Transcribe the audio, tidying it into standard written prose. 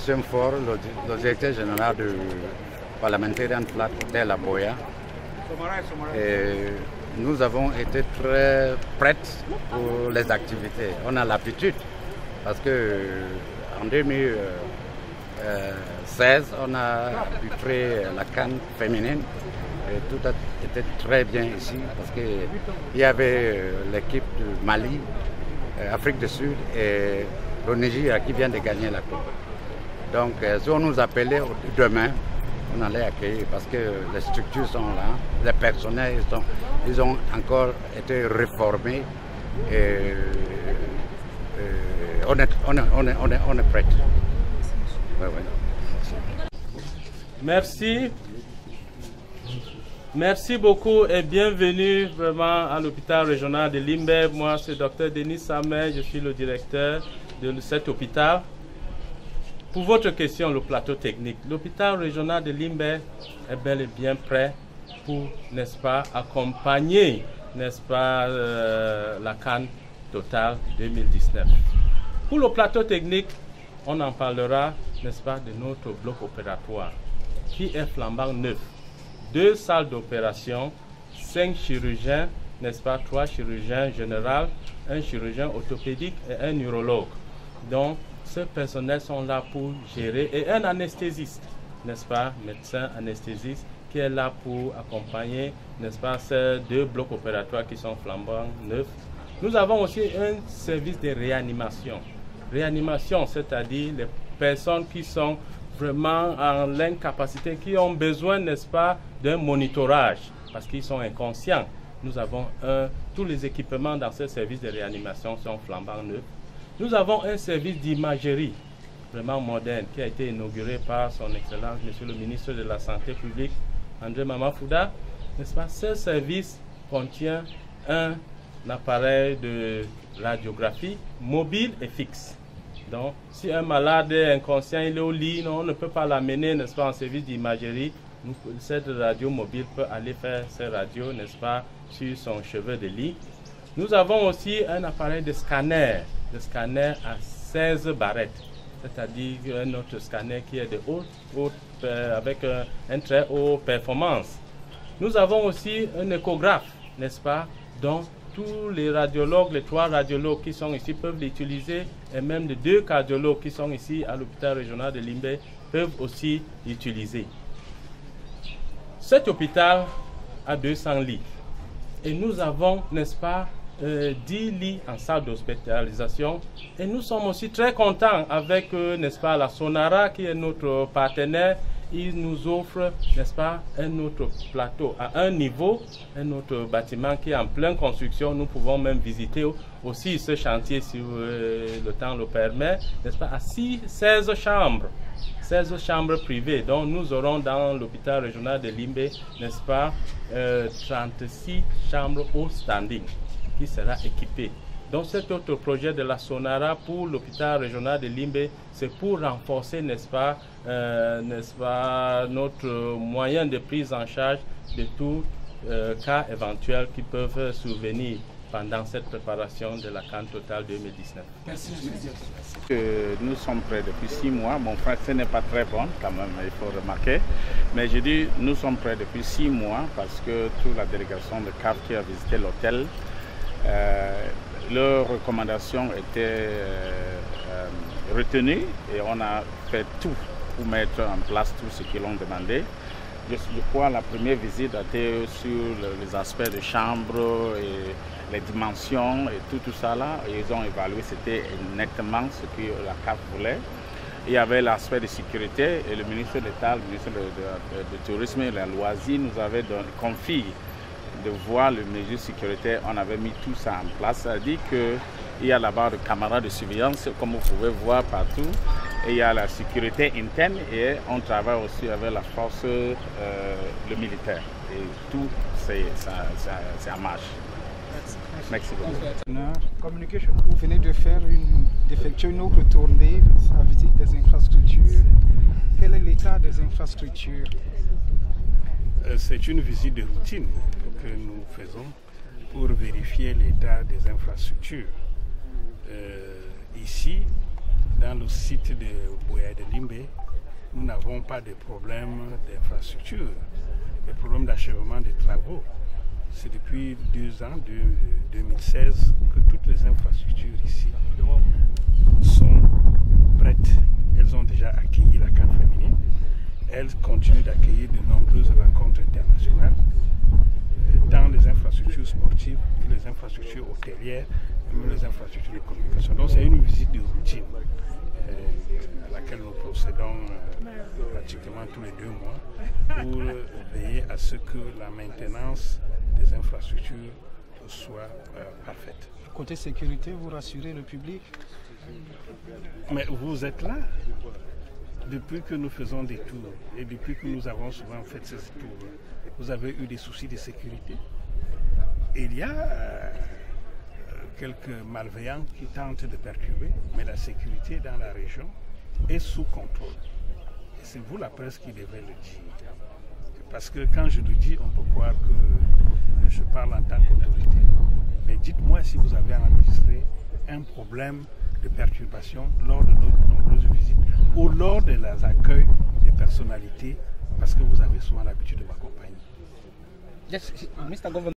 Fort, le directeur général du Parliamentarian Flat Hotel à Boya. Et nous avons été très prêts pour les activités. On a l'habitude parce que en 2016, on a arbitré la CAN féminine et tout a été très bien ici parce qu'il y avait l'équipe du Mali, Afrique du Sud et le Nigeria qui vient de gagner la coupe. Donc, si on nous appelait demain, on allait accueillir parce que les structures sont là, les personnels ils ont encore été réformés et on est prêts. Ouais, ouais. Merci. Merci beaucoup et bienvenue vraiment à l'hôpital régional de Limbe. Moi, c'est Dr Denis Samet, je suis le directeur de cet hôpital. Pour votre question, le plateau technique, l'hôpital régional de Limbe est bel et bien prêt pour, n'est-ce pas, accompagner, n'est-ce pas, la CAN Total 2019. Pour le plateau technique, on en parlera, n'est-ce pas, de notre bloc opératoire qui est flambant neuf. 2 salles d'opération, 5 chirurgiens, n'est-ce pas, 3 chirurgiens généraux, 1 chirurgien orthopédique et 1 neurologue. Donc, ces personnels sont là pour gérer et un anesthésiste, n'est-ce pas, médecin anesthésiste qui est là pour accompagner, n'est-ce pas, ces 2 blocs opératoires qui sont flambant neufs. Nous avons aussi un service de réanimation. Réanimation, c'est-à-dire les personnes qui sont vraiment en l'incapacité, qui ont besoin, n'est-ce pas, d'un monitorage parce qu'ils sont inconscients. Nous avons tous les équipements dans ce service de réanimation sont flambant neufs. Nous avons un service d'imagerie vraiment moderne qui a été inauguré par son Excellence, Monsieur le ministre de la Santé publique, André Mamafouda. N'est-ce pas? Ce service contient un appareil de radiographie mobile et fixe. Donc, si un malade est inconscient, il est au lit, non, on ne peut pas l'amener, n'est-ce pas, en service d'imagerie. Cette radio mobile peut aller faire ses radios, n'est-ce pas, sur son chevet de lit. Nous avons aussi un appareil de scanner à 16 barrettes, c'est-à-dire un autre scanner qui est de avec un très haut performance. Nous avons aussi un échographe, n'est-ce pas, dont tous les radiologues, les 3 radiologues qui sont ici peuvent l'utiliser et même les 2 cardiologues qui sont ici à l'hôpital régional de Limbe peuvent aussi l'utiliser. Cet hôpital a 200 lits et nous avons, n'est-ce pas, 10 lits en salle d'hospitalisation et nous sommes aussi très contents avec, n'est-ce pas, la Sonara qui est notre partenaire. Il nous offre, n'est-ce pas, un autre plateau à un niveau, un autre bâtiment qui est en pleine construction. Nous pouvons même visiter aussi ce chantier si le temps le permet, n'est-ce pas, à 16 chambres. 16 chambres privées. Donc nous aurons dans l'hôpital régional de Limbe, n'est-ce pas, 36 chambres au standing qui sera équipé. Donc cet autre projet de la Sonara pour l'hôpital régional de Limbe, c'est pour renforcer, n'est-ce pas, notre moyen de prise en charge de tout cas éventuels qui peuvent survenir pendant cette préparation de la CAN Total 2019. Merci. Nous sommes prêts depuis 6 mois. Mon français n'est pas très bon quand même, il faut remarquer. Mais je dis nous sommes prêts depuis 6 mois parce que toute la délégation de CAF qui a visité l'hôtel, leurs recommandations étaient retenues et on a fait tout pour mettre en place tout ce qu'ils ont demandé. Je crois que la première visite a été sur les aspects de chambre et les dimensions et tout ça là. Et ils ont évalué, c'était nettement ce que la CAF voulait. Il y avait l'aspect de sécurité et le ministre d'État, le ministre du Tourisme et de la Loisir nous avait confié de voir les mesures sécuritaires. On avait mis tout ça en place. Ça dit qu'il y a là-bas des caméras de surveillance, comme vous pouvez voir partout. Et il y a la sécurité interne et on travaille aussi avec la force, le militaire. Et tout, c'est en marche. Merci beaucoup. Vous venez d'effectuer une autre tournée à visite des infrastructures. Quel est l'état des infrastructures? C'est une visite de routine que nous faisons pour vérifier l'état des infrastructures. Ici, dans le site de Boya de Limbe, nous n'avons pas de problème d'infrastructure, des problèmes d'achèvement des travaux. C'est depuis 2 ans, 2016, que toutes les infrastructures ici sont prêtes. Elles ont déjà accueilli la CAN féminine. Elles continuent d'accueillir de nombreuses rencontres internationales, tant les infrastructures sportives que les infrastructures hôtelières, et même les infrastructures de communication. Donc c'est une visite de routine à laquelle nous procédons pratiquement tous les 2 mois pour veiller à ce que la maintenance des infrastructures soit parfaite. Côté sécurité, vous rassurez le public? Mais vous êtes là depuis que nous faisons des tours et depuis que nous avons souvent fait ces tours. Vous avez eu des soucis de sécurité. Il y a quelques malveillants qui tentent de perturber, mais la sécurité dans la région est sous contrôle. Et c'est vous, la presse, qui devez le dire. Parce que quand je le dis, on peut croire que je parle en tant qu'autorité. Mais dites-moi si vous avez enregistré un problème de perturbation lors de nos nombreuses visites ou lors de les accueils des personnalités, parce que vous avez souvent l'habitude de m'accompagner. Yes, Mr. Governor.